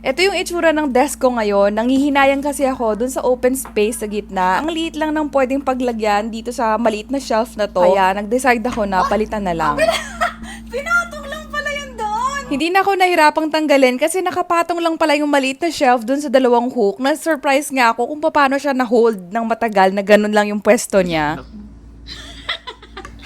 Ito yung itsura ng desk ko ngayon. Nanghihinayang kasi ako dun sa open space sa gitna. Ang liit lang ng pwedeng paglagyan dito sa maliit na shelf na to. Kaya nag-decide ako na palitan na lang. Pinatong lang pala yun doon! Hindi na ako nahirapang tanggalin kasi nakapatong lang pala yung maliit na shelf dun sa dalawang hook. Na-surprise nga ako kung paano siya na-hold ng matagal na ganun lang yung pwesto niya.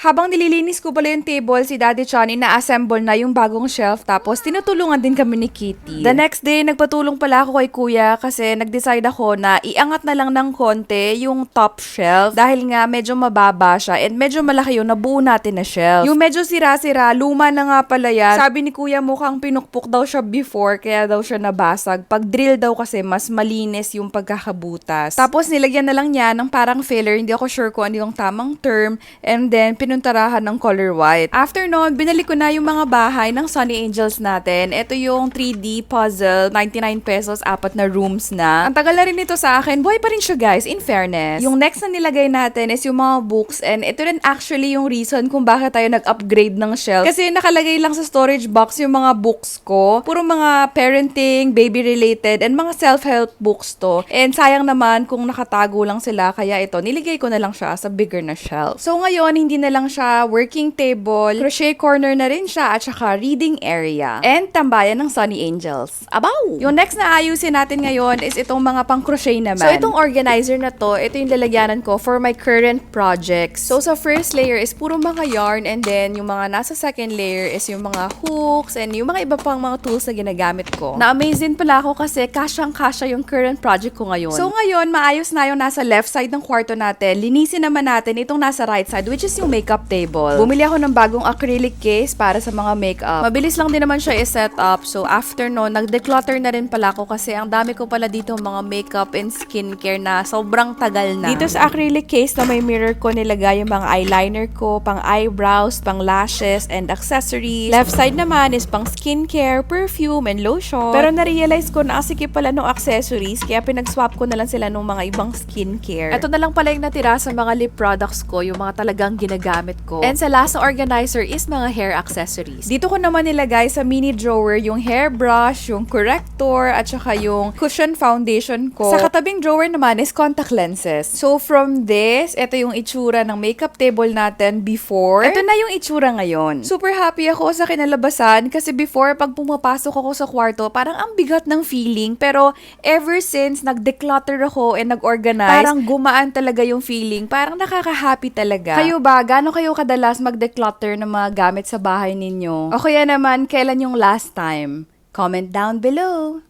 Habang nililinis ko pala yung table, si Daddy Chan ina-assemble na yung bagong shelf tapos tinutulungan din kami ni Kitty. The next day, nagpatulong pala ako kay Kuya kasi nag-decide ako na iangat na lang ng konti yung top shelf dahil nga medyo mababa siya and medyo malaki yung nabuo natin na shelf. Yung medyo sira-sira, luma na nga pala yan. Sabi ni Kuya mukhang pinukpok daw siya before kaya daw siya nabasag. Pag drill daw kasi mas malinis yung pagkakabutas. Tapos nilagyan na lang niya ng parang filler, hindi ako sure kung ano yung tamang term, and then pinuntarahan ng color white. After noon, binalik ko na yung mga bahay ng Sunny Angels natin. Ito yung 3D puzzle, 99 pesos, 4 na rooms na. Ang tagal na rin ito sa akin. Buhay pa rin siya guys, in fairness. Yung next na nilagay natin is yung mga books, and ito rin actually yung reason kung bakit tayo nag-upgrade ng shelf. Kasi nakalagay lang sa storage box yung mga books ko. Puro mga parenting, baby-related, and mga self-help books to. And sayang naman kung nakatago lang sila, kaya ito, niligay ko na lang siya sa bigger na shelf. So ngayon, hindi na lang siya working table, crochet corner na rin siya, at saka reading area, and tambayan ng Sunny Angels. Abaw! Yung next na ayusin natin ngayon is itong mga pang-crochet naman. So itong organizer na to, ito yung lalagyanan ko for my current projects. So sa first layer is puro mga yarn, and then yung mga nasa second layer is yung mga hooks and yung mga iba pang mga tools na ginagamit ko. Na-amazing pala ako kasi kasyang-kasya yung current project ko ngayon. So ngayon, maayos na yung nasa left side ng kwarto natin. Linisin naman natin itong nasa right side, which is yung makeup table. Bumili ako ng bagong acrylic case para sa mga makeup. Mabilis lang din naman siya i-set up. So after no, nag-declutter na rin pala ako kasi ang dami ko pala dito mga makeup and skincare na sobrang tagal na. Dito sa acrylic case na may mirror ko, nilagay yung mga eyeliner ko, pang eyebrows, pang lashes, and accessories. Left side naman is pang skincare, perfume, and lotion. Pero na-realize ko na asikip pala nung accessories, kaya pinag-swap ko na lang sila nung mga ibang skincare. Ito na lang pala yung natira sa mga lip products ko, yung mga talagang ginagamit ko. And sa last na organizer is mga hair accessories. Dito ko naman nilagay sa mini drawer yung hairbrush, yung corrector, at saka yung cushion foundation ko. Sa katabing drawer naman is contact lenses. So from this, ito yung itsura ng makeup table natin before. Ito na yung itsura ngayon. Super happy ako sa kinalabasan kasi before, pag pumapasok ako sa kwarto, parang ang bigat ng feeling. Pero ever since nag-declutter ako and nag-organize, parang gumaan talaga yung feeling. Parang nakaka-happy talaga. Kayo ba? Gaano kayo kadalas mag-declutter ng mga gamit sa bahay ninyo? O kaya naman, kailan yung last time? Comment down below!